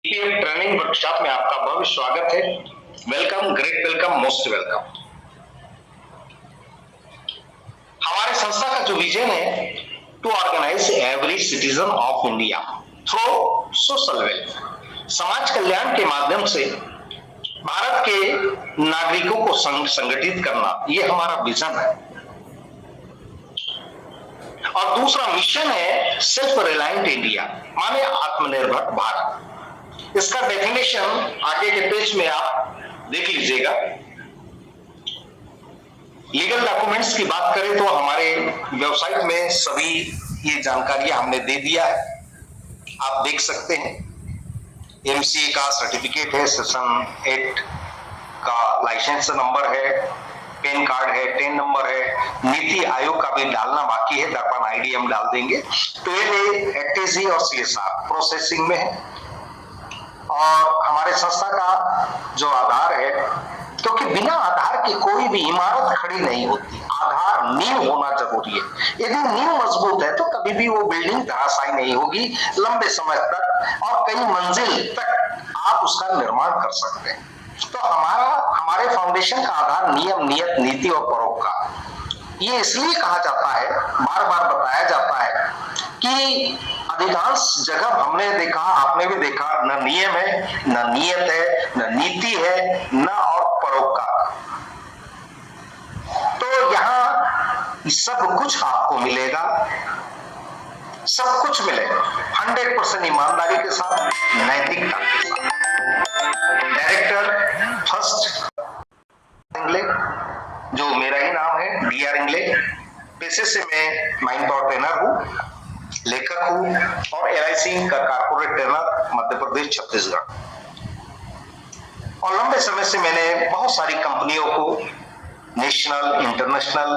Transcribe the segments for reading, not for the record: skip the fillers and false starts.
PM training workshop में आपका बहुत स्वागत है। Welcome, great welcome, most welcome. हमारे संस्था का जो विजन है to organise every citizen of India through social welfare, समाज कल्याण के माध्यम से भारत के नागरिकों को संगठित करना, ये हमारा विजन है। और दूसरा मिशन है सेल्फ रिलायंट इंडिया, माने आत्मनिर्भर भारत। इसका डेफिनेशन आगे के पेज में आप देख लीजिएगा। लीगल डॉक्यूमेंट्स की बात करें तो हमारे वेबसाइट में सभी ये जानकारियां हमने दे दिया है, आप देख सकते हैं। एमसीए का सर्टिफिकेट है, सेशन 8 का लाइसेंस नंबर है, पैन कार्ड है, 10 नंबर है, नीति आयोग का भी डालना बाकी है, दर्पण आईडी हम डाल देंगे। 12A, एक्टेजी और सीएसआर प्रोसेसिंग में है। और हमारे संस्था का जो आधार है, क्योंकि बिना आधार के कोई भी इमारत खड़ी नहीं होती, आधार नींव होना जरूरी है। यदि नींव मजबूत है तो कभी भी वो बिल्डिंग धराशायी नहीं होगी, लंबे समय तक और कई मंजिल तक आप उसका निर्माण कर सकते हैं। तो हमारे फाउंडेशन का आधार नियम, नियत, नीति और परोपकार। ये इसलिए कहा जाता है, बार बार बताया जाता है कि अधिकांश जगह हमने देखा, आपने भी देखा, न नियम है, न नियत है, न नीति है, न और परोपकार। तो यहाँ सब कुछ आपको मिलेगा, सब कुछ मिलेगा 100% ईमानदारी के साथ, नैतिकता के साथ। डायरेक्टर फर्स्ट इंगले, जो मेरा ही नाम है, डीआर इंगले। पेशे से मैं माइंड पावर ट्रेनर हूँ, लेखक हूँ और एलआईसी का कारपोरेट ट्रेनर मध्य प्रदेश, छत्तीसगढ़। और लंबे समय से मैंने बहुत सारी कंपनियों को, नेशनल इंटरनेशनल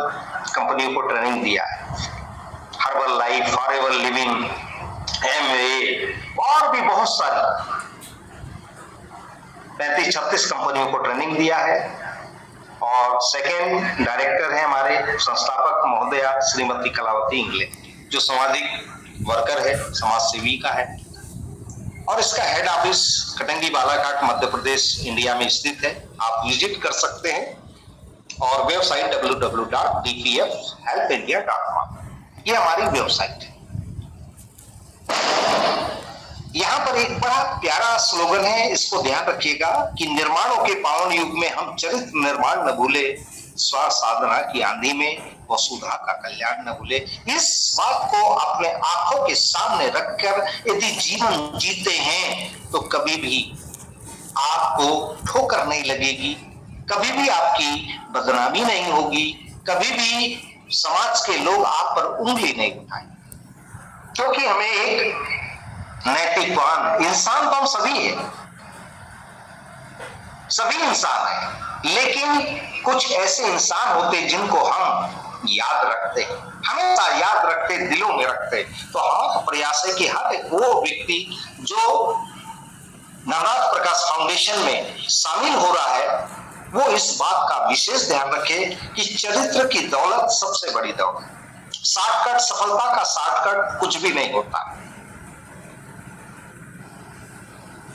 कंपनियों को ट्रेनिंग दिया है। Herbal life, forever living, Amway और भी बहुत सारी 35-36 कंपनियों को ट्रेनिंग दिया है। और सेकेंड डायरेक्टर है हमारे संस्थापक महोदया श्रीमती कलावती इंगले, जो सामाजिक वर्कर है, समाज सेवी का है। और इसका head office Katangi Balaghat, Madhya Pradesh, India में स्थित है। आप विजिट कर सकते हैं। और वेबसाइट www.dpfhelpindia.com, ये हमारी वेबसाइट है। यहां पर एक बड़ा प्यारा स्लोगन है, इसको ध्यान रखिएगा कि निर्माणों के पावन युग में हम चरित्र निर्माण न भूले, स्व साधना की आंधी में वसुधा का कल्याण न भूले। इस बात को अपने आंखों के सामने रखकर यदि जीवन जीते हैं तो कभी भी आपको ठोकर नहीं लगेगी, कभी भी आपकी बदनामी नहीं होगी, कभी भी समाज के लोग आप पर उंगली नहीं उठाएंगे। क्योंकि हमें एक नैतिकवान इंसान तो हम सभी हैं, सभी इंसान हैं, लेकिन कुछ ऐसे इंसान होते जिनको हम याद रखते, हमेशा याद रखते, दिलों में रखते। तो हमारा प्रयास है कि हर एक वो व्यक्ति जो नवराज प्रकाश फाउंडेशन में शामिल हो रहा है, वो इस बात का विशेष ध्यान रखे कि चरित्र की दौलत सबसे बड़ी दौलत। शॉर्टकट, सफलता का शॉर्टकट कुछ भी नहीं होता,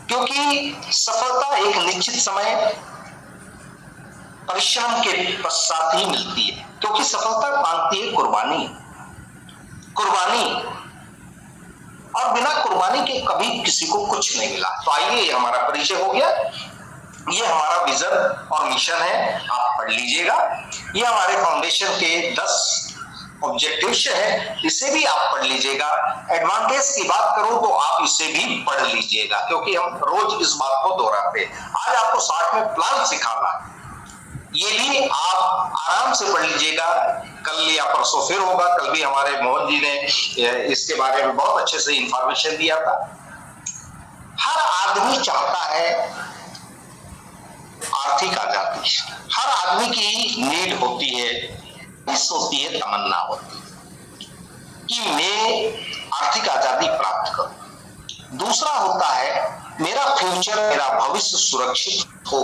क्योंकि सफलता एक निश्चित समय परिश्रम के पश्चात ही मिलती है। क्योंकि सफलता मांगती है कुर्बानी, और बिना कुर्बानी के कभी किसी को कुछ नहीं मिला। तो आइए, हमारा परिचय हो गया, ये हमारा विजन और मिशन है, आप पढ़ लीजिएगा। ये हमारे फाउंडेशन के 10 ऑब्जेक्टिव्स है, इसे भी आप पढ़ लीजिएगा। एडवांटेज की बात करूं तो आप इसे भी पढ़ लीजिएगा, क्योंकि हम रोज इस बात को दोहराते हैं। आज आपको 60 में प्लान सिखाना है, ये भी आप आराम से पढ़ लीजिएगा। कल या परसों फिर होगा, कल भी हमारे मोहन जी ने इसके बारे में बहुत अच्छे से इंफॉर्मेशन दिया था। हर आदमी चाहता है आर्थिक आजादी, हर आदमी की नीड होती है, होती है, तमन्ना होती है कि मैं आर्थिक आजादी प्राप्त करूं। दूसरा होता है मेरा फ्यूचर, मेरा भविष्य सुरक्षित हो।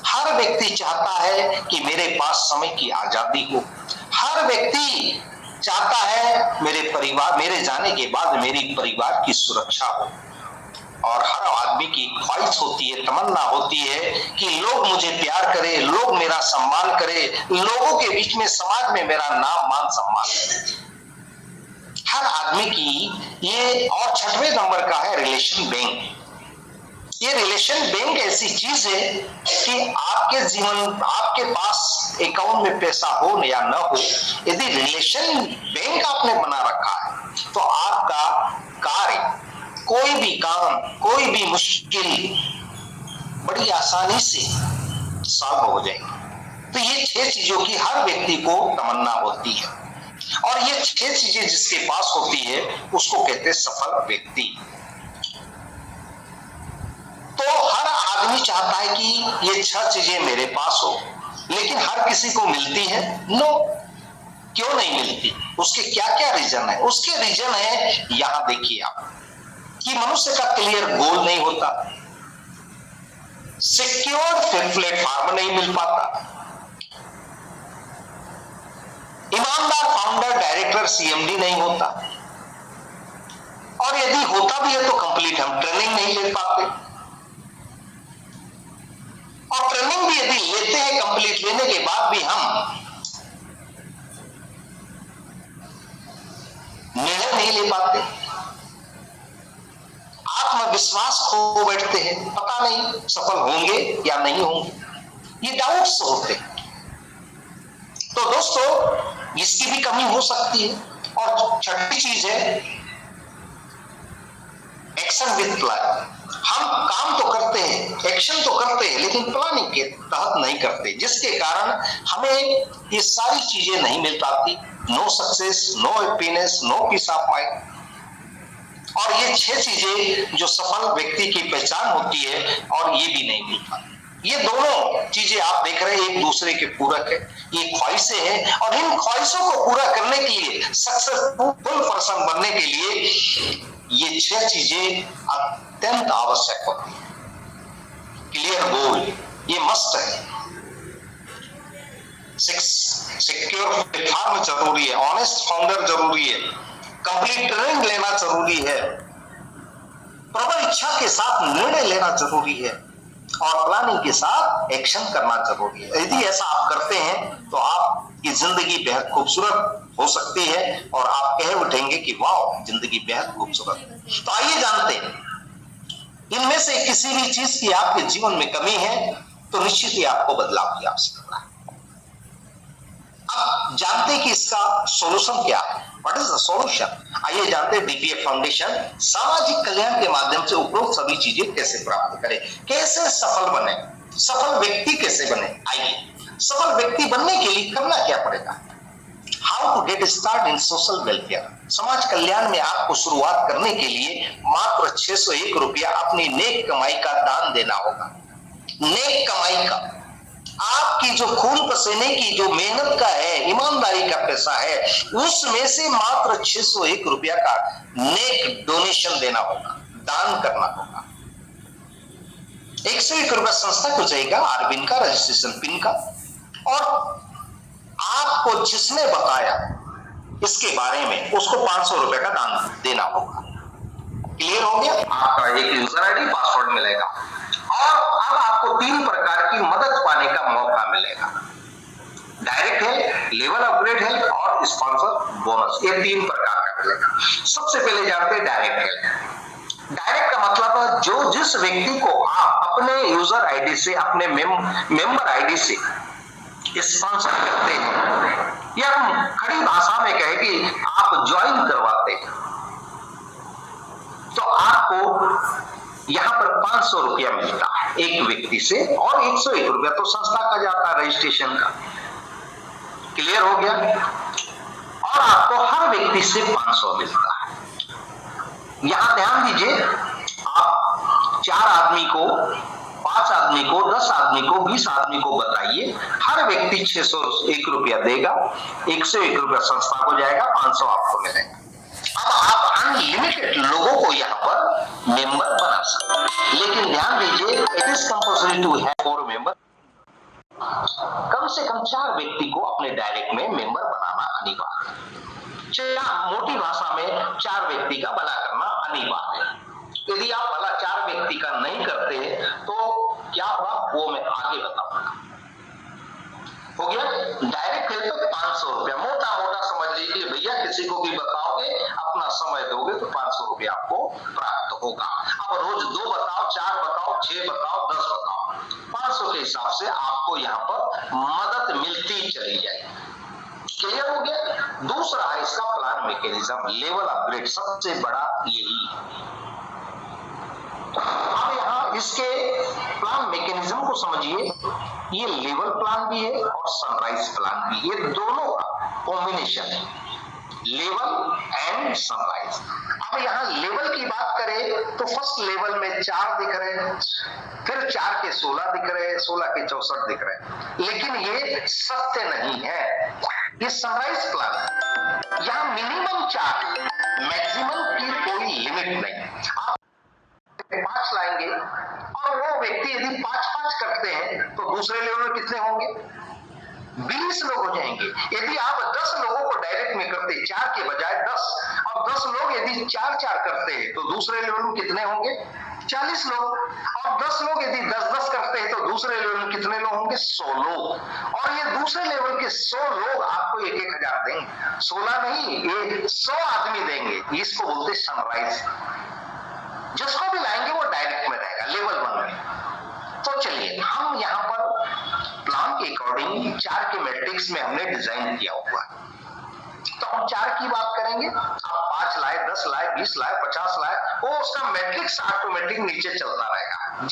हर व्यक्ति चाहता है कि मेरे पास समय की आजादी हो। हर व्यक्ति चाहता है मेरे जाने के बाद मेरी परिवार की सुरक्षा हो। और हर आदमी की ख्वाहिश होती है, तमन्ना होती है कि लोग मुझे प्यार करें, लोग मेरा सम्मान करें, लोगों के बीच में, समाज में मेरा नाम मान सम्मान करें। हर आदमी की ये, और छठवें नंबर का है रिलेशन बैंक। ये रिलेशन बैंक ऐसी चीज है कि आपके जीवन, आपके पास अकाउंट में पैसा हो या न हो, यदि रिलेशन बैंक आपने बना रखा है तो आपका कार्य, कोई भी काम, कोई भी मुश्किल बड़ी आसानी से सॉल्व हो जाएगी। तो ये 6 चीजों की हर व्यक्ति को तमन्ना होती है, और ये 6 चीजें जिसके पास होती है उसको कहते हैं सफल व्यक्ति। तो हर आदमी चाहता है कि ये 6 चीजें मेरे पास हो, लेकिन हर किसी को मिलती है? नो। क्यों नहीं मिलती? उसके क्या क्या रीजन है? उसके रीजन है, यहां देखिए आप, कि मनुष्य का क्लियर गोल नहीं होता, सिक्योर प्लेटफॉर्म नहीं मिल पाता, ईमानदार फाउंडर, डायरेक्टर, सीएमडी नहीं होता, और यदि होता भी है तो कंप्लीट हम ट्रेनिंग नहीं ले पाते, और ट्रेनिंग भी यदि लेते हैं, कंप्लीट लेने के बाद भी हम निर्णय नहीं ले पाते, आत्मविश्वास खो बैठते हैं, पता नहीं सफल होंगे या नहीं होंगे, ये डाउट्स होते हैं। तो दोस्तों, इसकी भी कमी हो सकती है। और छठी चीज है एक्शन विद प्लान। हम काम तो करते हैं, एक्शन तो करते हैं, लेकिन प्लानिंग के तहत नहीं करते, जिसके कारण हमें ये सारी चीजें नहीं मिल पाती। No success, no happiness, no peace of mind. और ये 6 चीजें जो सफल व्यक्ति की पहचान होती है, और ये भी नहीं मिल पाती। ये दोनों चीजें आप देख रहे हैं एक दूसरे के पूरक है, ये ख्वाहिशें हैं, और इन ख्वाहिशों को पूरा करने के लिए, सक्सेसफुल पर्सन बनने के लिए ये 6 चीजें अत्यंत आवश्यक होती है। क्लियर गोल, ये मस्ट है। सिक्योर प्लेटफॉर्म जरूरी है, ऑनेस्ट फाउंडर जरूरी है, कंप्लीट ट्रेनिंग लेना जरूरी है, प्रबल इच्छा के साथ निर्णय लेना जरूरी है, और प्लानिंग के साथ एक्शन करना जरूरी है। यदि ऐसा आप करते हैं तो आपकी जिंदगी बेहद खूबसूरत हो सकती है, और आप कह उठेंगे कि वाह, जिंदगी बेहद खूबसूरत। तो आइए जानते हैं, इनमें से किसी भी चीज की आपके जीवन में कमी है तो निश्चित ही आपको बदलाव की आवश्यकता है। अब जानते हैं कि इसका सॉल्यूशन क्या है, व्हाट इज द सॉल्यूशन। आइए जानते हैं डीपीएफ फाउंडेशन सामाजिक कल्याण के माध्यम से उपरोक्त सभी चीजें कैसे प्राप्त करें, कैसे सफल बने, सफल व्यक्ति कैसे बने। आइए, सफल व्यक्ति बनने के लिए करना क्या पड़ेगा। How to get start in social welfare. समाज कल्याण में आपको शुरुआत करने के लिए मात्र 601 रुपया अपनी नेक कमाई का दान देना होगा। नेक कमाई का, आपकी जो खून पसीने की जो मेहनत का है, ईमानदारी का पैसा है, उसमें से मात्र 601 रुपया का नेक डोनेशन देना होगा, दान करना होगा। 101 रुपया संस्था को जाएगा, आरबिन का रजिस्ट्रेशन पिन का, और आपको जिसने बताया इसके बारे में उसको 500 रुपए का दान देना होगा। क्लियर हो गया। आपका एक यूजर आईडी, पासवर्ड मिलेगा, और अब आपको 3 प्रकार की मदद पाने का मौका मिलेगा। Direct help, level upgrade help और स्पॉन्सर बोनस, ये 3 प्रकार का मिलेगा। सबसे पहले जानते हैं डायरेक्ट हेल्प। डायरेक्ट का मतलब है जो जिस व्यक्ति को आप अपने यूजर आईडी से, अपने मेंबर आईडी से स्पॉन्सर करते हैं, या हम खड़ी भाषा में कहें कि आप ज्वाइन करवाते हैं, तो आपको यहां पर 500 रुपया मिलता है एक व्यक्ति से, और 101 रुपया तो संस्था का जाता है रजिस्ट्रेशन का। क्लियर हो गया। और आपको हर व्यक्ति से 500 मिलता है। यहां ध्यान दीजिए, आप 4 आदमी को, 5 आदमी को, 10 आदमी को, 20 आदमी को बताइए, हर व्यक्ति 601 रुपया देगा, 101 रुपया संस्था को जाएगा, 500 आपको मिलेगा। अब आप अनलिमिटेड लोगों को यहाँ पर मेंबर बना सकते हैं, लेकिन ध्यान दीजिए, it is compulsory to have 4 member. कम से कम 4 व्यक्ति को अपने डायरेक्ट में मेंबर बनाना अनिवार्य है। मोटी भाषा में 4 व्यक्ति का बना करना अनिवार्य है। यदि आप भला 4 व्यक्ति का नहीं करते तो क्या होगा वो मैं आगे बताऊंगा। हो गया। डायरेक्ट हेल्प पे 500 रुपया, मोटा मोटा समझ लीजिए भैया, किसी को भी बताओगे अपना समय दोगे तो 500 रुपया आपको प्राप्त होगा। अब रोज 2 बताओ, 4 बताओ, 6 बताओ, 10 बताओ, 500 के हिसाब से आपको यहाँ पर मदद मिलती चली जाएगी। क्लियर हो गया। दूसरा है इसका प्लान मैकेनिज्म, लेवल अपग्रेड, सबसे बड़ा यही। अब यहाँ इसके प्लान मैकेनिज्म को समझिए। ये लेवल प्लान भी है और सनराइज प्लान भी, ये दोनों का कॉम्बिनेशन है, लेवल एंड सनराइज। अब यहाँ लेवल की बात करें तो फर्स्ट लेवल में 4 दिख रहे हैं, फिर 4 के 16 दिख रहे हैं, 16 के 64 दिख रहे हैं, लेकिन ये सत्य नहीं है, ये सनराइज प्लान है। यहाँ मिनिमम 4, मैक्सिमम की कोई लिमिट नहीं। आप 5 लाएंगे और वो व्यक्ति यदि 5-5 करते हैं तो दूसरे लेवल में कितने होंगे? 20 लोग हो जाएंगे। यदि आप 10 लोगों को डायरेक्ट में करते, 4 के बजाय 10, और 10 लोग यदि 4-4 करते हैं तो दूसरे लेवल में कितने होंगे? 40 लोग। और 10 लोग यदि 10-10 करते हैं तो दूसरे लेवल में कितने लोग होंगे? 100 लोग। और ये दूसरे लेवल के 100 लोग आपको 1-1 हजार देंगे, 16 नहीं, ये 100 आदमी देंगे। इसको बोलते सनराइज। जिसको भी लाएंगे वो डायरेक्ट में रहेगा, लेवल 1 में। तो चलिए हम यहाँ पर प्लान के अकॉर्डिंग 4 के मैट्रिक्स में हमने डिजाइन किया हुआ है। तो हम 4 की बात करेंगे। आप 5 लाए, 10 लाए, 20 लाए, 50 लाए, वो उसका मैट्रिक्स ऑटोमेटिक नीचे चलता रहेगा।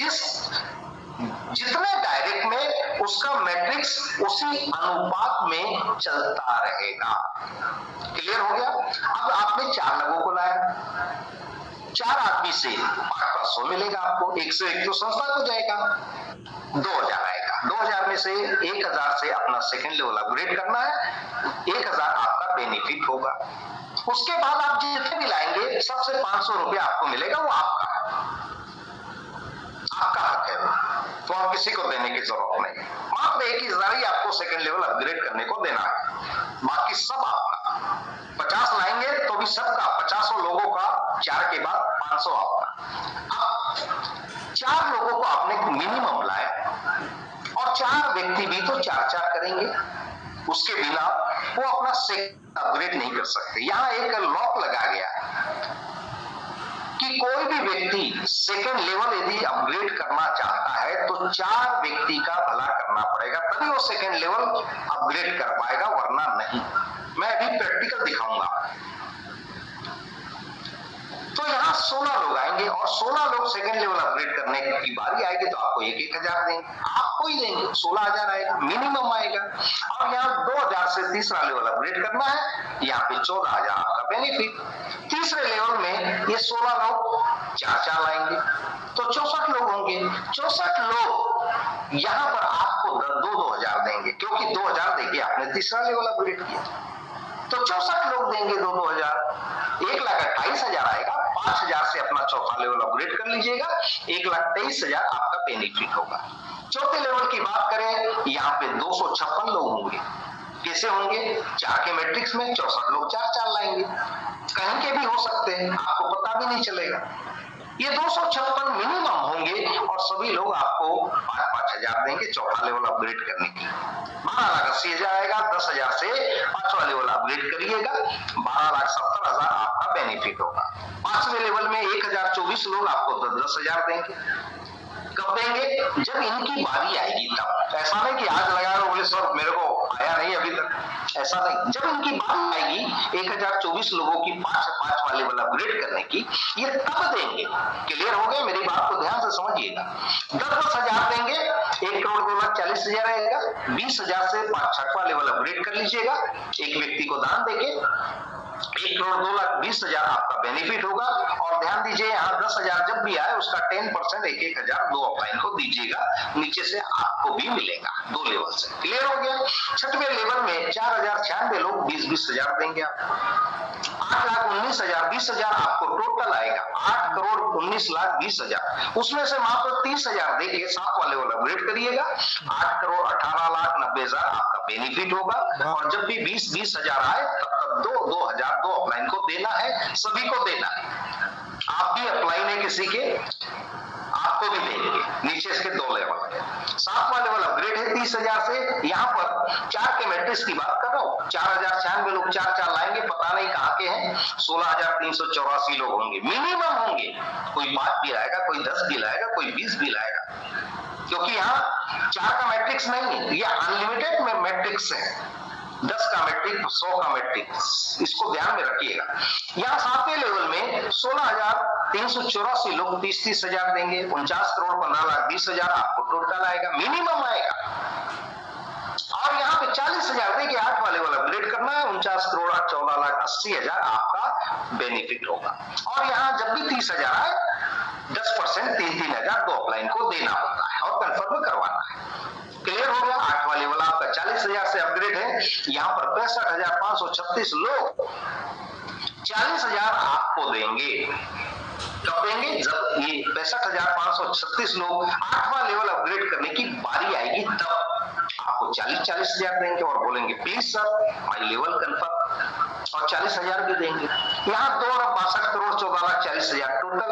जितने डायरेक्ट में उसका मैट्रिक्स उसी अनुपात में चलता रहेगा। क्लियर हो गया। अब आपने 4 लोगों को लाया, 4 आदमी से 500 मिलेगा आपको, 101 तो संस्था को जाएगा, 2000 आएगा। 2000 में से 1000 से अपना सेकंड लेवल अपग्रेड करना है, 1000 आपका बेनिफिट होगा। उसके बाद आप जितने भी लाएंगे सबसे 500 रुपया आपको मिलेगा, वो आपका हक है, तो आप किसी को देने की जरूरत नहीं। मात्र 1000 ही आपको सेकंड लेवल अपग्रेड करने को देना है, बाकी सब आपका। 50 लाएंगे तो भी सबका, 50 लोगों का, 4 के बाद 500 आपका। अब 4 लोगों को आपने मिनिमम लाया और 4 व्यक्ति भी तो 4-4 करेंगे, उसके बिना वो अपना सेकंड अपग्रेड नहीं कर सकते। यहां एक लॉक लगा गया कि कोई भी व्यक्ति सेकंड लेवल यदि अपग्रेड करना चाहता है तो 4 व्यक्ति का भला करना पड़ेगा, तभी वो सेकंड लेवल अपग्रेड कर पाएगा, वरना नहीं। मैं अभी प्रैक्टिकल दिखाऊंगा। तो यहाँ 16 लोग आएंगे और 16 लोग सेकंड लेवल अपग्रेड करने की बारी आएगी तो आपको 1-1 हजार देंगे, आपको ही देंगे, 16,000 आएगा, मिनिमम आएगा। और यहाँ 2000 से तीसरा लेवल अपग्रेड करना है, यहाँ पे 14,000 आपका बेनिफिट। तीसरे लेवल में ये 16 लोग 4-4 लाएंगे तो 64 लोग होंगे। 64 लोग यहाँ पर आपको 2-2 हजार देंगे, क्योंकि 2000 देके आपने तीसरा लेवल अपग्रेड किया, तो 64 लोग देंगे 2-2 हजार, 1,28,000 आएगा। 5,000 से अपना चौथा लेवल अपग्रेड कर लीजिएगा, 1,23,000 आपका बेनिफिट होगा। चौथे लेवल की बात करें, यहाँ पे 256 लोग होंगे। कैसे होंगे? 4 के मैट्रिक्स में 64 लोग 4-4 लाएंगे, कहीं के भी हो सकते हैं, आपको पता भी नहीं चलेगा। ये 256 मिनिमम होंगे और सभी लोग आपको 5-5 हजार देंगे चौथा लेवल अपग्रेड करने के लिए। 12,80,000 आएगा। 10,000 से 5वां लेवल अपग्रेड करिएगा, 12,70,000 आपका बेनिफिट होगा। 5वें लेवल में 1024 लोग आपको 10,000 देंगे। कब देंगे? जब इनकी बारी आएगी तब। ऐसा नहीं कि आज लगा लो, बोले सर मेरे को आया नहीं अभी तक, ऐसा नहीं। जब इनकी बारी आएगी 1024 लोगों की 5 वाले वाला अपग्रेड करने की, ये तब देंगे। क्लियर हो गया? मेरी बात को ध्यान से समझिएगा। 10-10 हजार देंगे, 1,02,40,000 आएगा। 20,000 से 5-6वां लेवल अपग्रेड कर लीजिएगा, एक व्यक्ति को दान देके 1,02,20,000 आपका बेनिफिट होगा। और ध्यान दीजिए, यहाँ 10,000 जब भी आए उसका 10% 1-1 हजार 2 अपलाइन को दीजिएगा, नीचे से आपको भी मिलेगा 2 लेवल से। क्लियर हो गया? 6वें लेवल में 4,096 लोग 20-20 हजार देंगे आपको, 8,19,000 20,000 आपको टोटल आएगा, 8,19,20,000। उसमें से मात्र 30,000 देके 7वां लेवल अपग्रेड करिएगा, 8,18,90,000 आपका बेनिफिट होगा। और जब भी 20-20 हजार आए तब 2-2 हजार 2 अपलाइन को देना है, सभी को देना है। आप भी अप्लाई नहीं किसी के, आपको भी देंगे। नीचे इसके 2 लेवल। 7वां लेवल अपग्रेड है 30,000 से। यहां पर 4 के मैट्रिक्स की बात कर रहा हूं। 4096 लोग 4 लाएंगे, पता नहीं कहां के हैं। 16,384 लोग होंगे, मिनिमम होंगे। कोई 5 भी लाएगा, कोई 10 भी लाएगा, कोई 20 भी लाएगा, क्योंकि यहाँ 4 का मैट्रिक्स नहीं है, ये अनलिमिटेड में मैट्रिक्स है। 10 का मैट्रिक, 100 का मैट्रिक, इसको ध्यान में रखिएगा। यहाँ 7वें लेवल में 16,384 लोग 30,000 देंगे। 49 करोड़ 15,20,000 आपको टोटल आएगा, मिनिमम आएगा। और यहाँ पे 40,000 देके 8वां लेवल अपग्रेड करना है। 49 करोड़ 14,80,000 आपका बेनिफिट होगा। और यहाँ जब भी 30,000 आए 10% 3,000 दो अपलाइन को देना होता है और कंफर्म करवाना है। क्लियर हो गया। 8वां लेवल आपका 40,000 से अपग्रेड है। यहाँ पर 65,536 लोग 40,000 आपको देंगे। कब देंगे? जब ये 65,536 लोग 8वां लेवल अपग्रेड करने की बारी आएगी, तब आपको 40,000 देंगे और बोलेंगे please sir my level confirm, और 40,000 भी देंगे। यहाँ 2,62 करोड़ 14,40,000 टोटल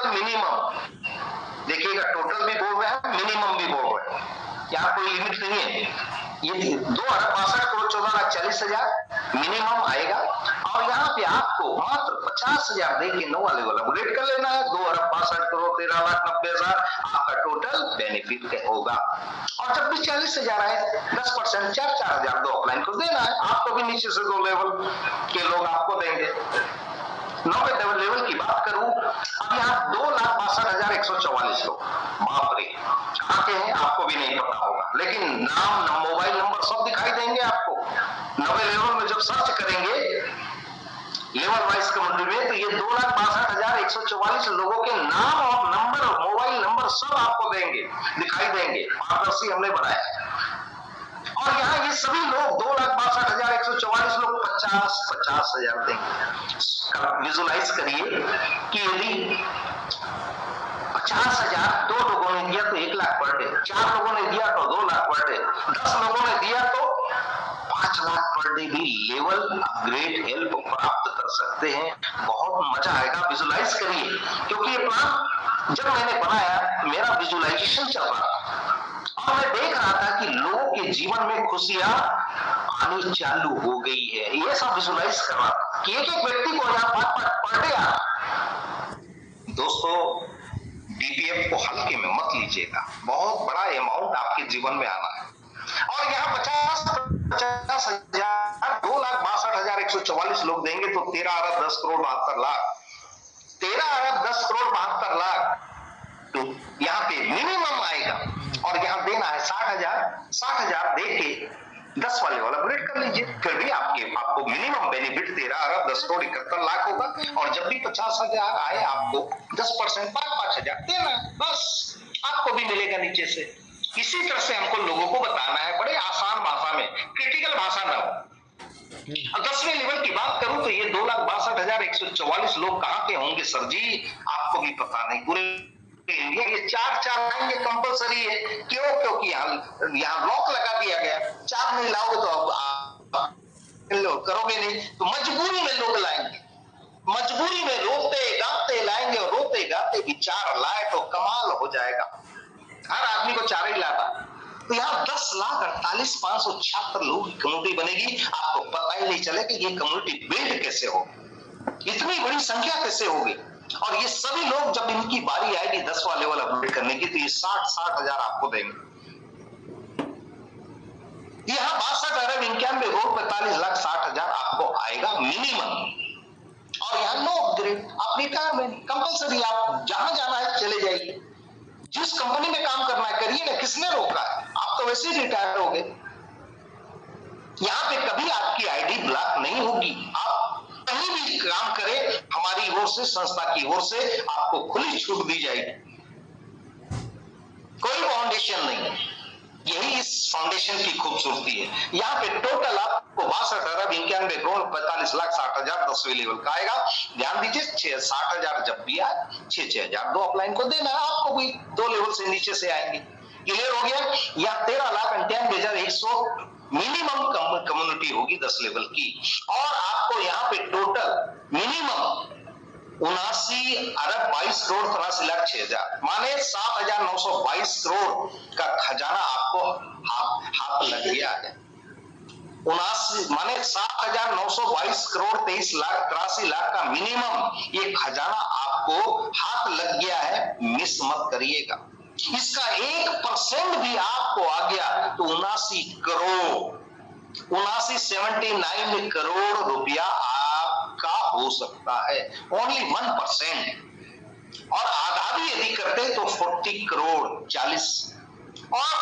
मिनिमम। देखिएगा, टोटल भी बोल रहे हैं, मिनिमम भी बोल रहे हैं, यहाँ कोई लिमिट नहीं है। ये 2,62 करोड़ 14,40,000 मिनिमम आएगा। और यहाँ पे आपको मात्र 50,000 दे के 9वां लेवल अपग्रेड कर लेना है। 2,62 करोड़ 13,90,000 आपका टोटल बेनिफिट होगा। और जब भी 40,000 आए 10% 4,000 दो अपलाइन को देना है। आपको भी नीचे से 2 लेवल के लोग आपको देंगे। 9वें लेवल की बात करूं, अब यहाँ 2,62,144 लोग, बाप रे, कहां के हैं आपको भी नहीं पता होगा, लेकिन नाम, मोबाइल नंबर सब दिखाई देंगे आपको। 9वें लेवल में जब सर्च करेंगे लेवल वाइज कम्युनिटी में, तो ये 2,62,144 लोगों के नाम और नंबर, मोबाइल नंबर सब आपको देंगे, दिखाई देंगे। पारदर्शी हमने बनाया है। और यहाँ ये सभी लोग 2,62,144 लोग 50,000 देंगे। विजुलाइज करिए कि यदि 50,000 2 लोगों ने दिया तो 1 लाख पर डे, 4 लोगों ने दिया तो 2 लाख पर डे, 10 लोगों ने दिया तो 5 लाख पर डे भी लेवल अपग्रेड हेल्प प्राप्त कर सकते हैं। बहुत मजा आएगा। विजुलाइज करिए, क्योंकि ये प्लान जब मैंने बनाया मेरा विजुलाइजेशन चल रहा था और मैं देख रहा था कि लोगों के जीवन में खुशियां आनी चालू हो गई है। ये सब विजुलाइज कर रहा था कि एक व्यक्ति को यहाँ 5 पर डे आ रहा। दोस्तों, डीपीएफ को हल्के में मत लीजिएगा, बहुत बड़ा अमाउंट आपके जीवन में आना है। और यहाँ 50,000 2,62,144 लोग देंगे तो 13 अरब 10 करोड़ 72 लाख, 13 अरब 10 करोड़ 72 लाख तो यहाँ पे मिनिमम आएगा। और यहाँ देना है 60,000 दे के 10 वाले वाला अपग्रेड कर लीजिए, फिर भी आपको मिनिमम बेनिफिट 13 अरब 10 करोड़ 71 लाख होगा। और जब भी 50,000 आए आपको 10% 5,000 देना है, बस आपको भी मिलेगा नीचे से। इसी तरह से हमको लोगों को बताना है, बड़े आसान भाषा में, क्रिटिकल भाषा ना हो। 10वें लेवल की बात करूं तो ये 2,62,144 लोग कहां के होंगे सर जी, आपको भी पता नहीं। पूरे इंडिया ये 4 आएंगे कंपलसरी है। क्यों? क्योंकि यहाँ लॉक लगा दिया गया। 4 नहीं लाओगे तो आप करोगे नहीं, तो मजबूरी में लोग लाएंगे, मजबूरी में रोते गाते लाएंगे, और रोते गाते भी 4 लाए तो कमाल हो जाएगा। हर आदमी को 4 ही लाता। तो यहाँ 10,48,576 लोग की कम्युनिटी बनेगी। आपको पता ही नहीं चले कि ये कम्युनिटी बिल्ड कैसे हो, इतनी बड़ी संख्या कैसे होगी। और ये सभी लोग जब इनकी बारी आएगी 10वां लेवल अपग्रेड करने की, तो ये 60,000 आपको देंगे। यहाँ 62 अरब 91 करोड़ 45,60,000 आपको आएगा मिनिमम। और यहाँ नो अपग्रेड, आप रिटायरमेंट कंपलसरी, आप जहां जाना है चले जाइए, जिस कंपनी में काम करना है करिए ना, किसने रोका है? आप तो वैसे ही रिटायर हो गए। यहाँ पे कभी आपकी आईडी ब्लॉक नहीं होगी। आप कहीं भी काम करें, हमारी ओर से, संस्था की ओर से आपको खुली छूट दी जाएगी, कोई फाउंडेशन नहीं। यही इस फाउंडेशन की खूबसूरती है। यहाँ पे टोटल आपको 62 अरब 91 करोड़ 45,60,000 10वें लेवल का आएगा। ध्यान दीजिए, 60,000 जब भी आए 6,000 दो अपलाइन को देना है, आपको भी 2 लेवल से नीचे से आएंगे। क्लियर हो गया? यहाँ 13,98,100 मिनिमम कम्युनिटी होगी 10 लेवल की। और आपको यहाँ पे टोटल मिनिमम 79,22,83,83,06,000 माने 7,922 करोड़ का खजाना आपको हाथ लग गया है। 79 माने 7,922 करोड़ 23,83,00,000 का मिनिमम ये खजाना आपको हाथ लग गया है, मिस मत करिएगा। इसका 1% भी आपको आ गया तो 79 करोड़ रुपया आपका हो सकता है, ओनली 1%। और आधा भी यदि करते तो 40 करोड़ 40 और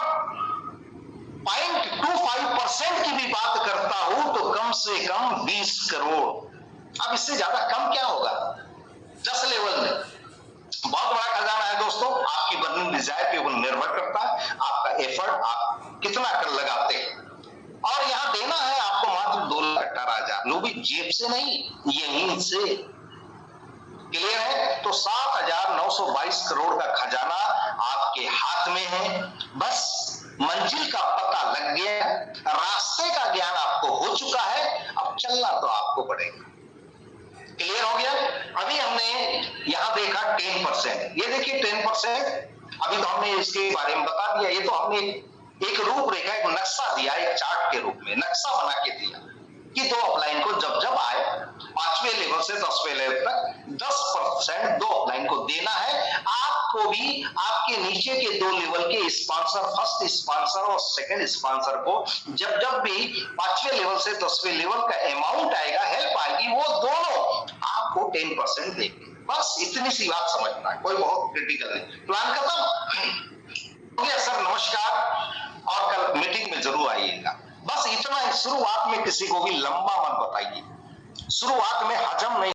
0.25% की भी बात करता हूं तो कम से कम 20 करोड़। अब इससे ज्यादा कम क्या होगा 10 लेवल में। बहुत बड़ा खजाना है दोस्तों, आपकी बर्निंग डिजायर पे ऊपर निर्भर करता है, आपका एफर्ट आप कितना कर लगाते हैं। और यहां देना है आपको मात्र 2,18,000, वो भी जेब से नहीं, यहीं से। क्लियर है? तो 7,922 करोड़ का खजाना आपके हाथ में है। बस मंजिल का पता लग गया है, रास्ते का ज्ञान आपको हो चुका है, अब चलना तो आपको पड़ेगा। क्लियर हो गया? अभी हमने यहां देखा 10%, ये देखिए 10%, अभी तो हमने इसके बारे में बता दिया। ये तो हमने एक रूपरेखा, एक नक्शा दिया, एक चार्ट के रूप में नक्शा बना के दिया कि दो अपलाइन को जब जब आए 5वें लेवल से 10वें लेवल तक 10% दो अपलाइन को देना है। आपको भी आपके नीचे के दो लेवल के स्पॉन्सर, फर्स्ट स्पॉन्सर और सेकंड स्पॉन्सर को जब जब भी 5वें लेवल से 10वें लेवल का अमाउंट आएगा, हेल्प आएगी, वो दोनों आपको 10% देंगे। बस इतनी सी बात समझना है, कोई बहुत क्रिटिकल नहीं। प्लान खत्म हो गया सर, नमस्कार, और कल मीटिंग में जरूर आइएगा। बस इतना ही, शुरुआत में किसी को भी लंबा मत बताइए, शुरुआत में हजम नहीं